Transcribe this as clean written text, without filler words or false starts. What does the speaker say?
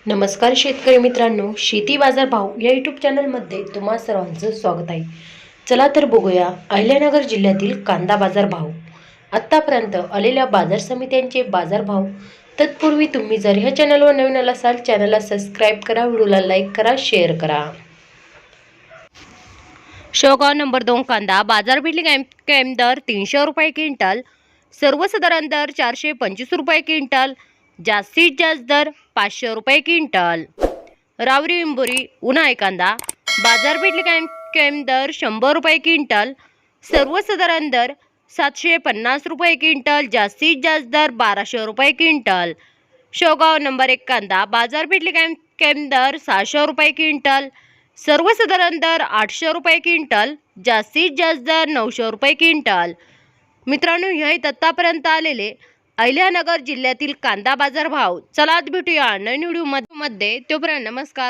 नमस्कार शेतकरी मित्रांनो, शेती बाजार भाव या यूट्यूब चॅनलमध्ये तुम्हा सर्वांचं स्वागत आहे। चला तर बघूया अहिल्यानगर जिल्ह्यातील कांदा बाजार भाव। आत्तापर्यंत आलेल्या बाजार समित्यांचे बाजार भाव। तत्पूर्वी तुम्ही जर ह्या चॅनलवर नवीन असाल चॅनलला सबस्क्राईब करा, व्हिडिओला लाईक करा, शेअर करा। शेवगाव नंबर 2 कांदा बाजारपेठ कायम दर 300 रुपये क्विंटल, सर्वसाधारण दर 425 रुपये क्विंटल, जास्तीत जास्त दर 500 रुपये क्विंटल। रावरी इंबोरी उन्हाळी कांदा बाजारपेठ कायम दर 100 रुपये क्विंटल, सर्वसाधारण दर 750 रुपये क्विंटल, जास्तीत जास्त दर 1200 रुपये क्विंटल। शेवगाव नंबर 1 कांदा बाजारपेठ कायम दर 600 रुपये क्विंटल, सर्वसाधारण दर 800 रुपये क्विंटल, जास्तीत जास्त दर 900 रुपये क्विंटल। मित्रांनो, हे आतापर्यंत आलेले अहिल्यानगर जिल्ह्यातील कांदा बाजार भाव। चला भेटूया नवीन व्हिडिओमध्ये, तोपर्यंत नमस्कार।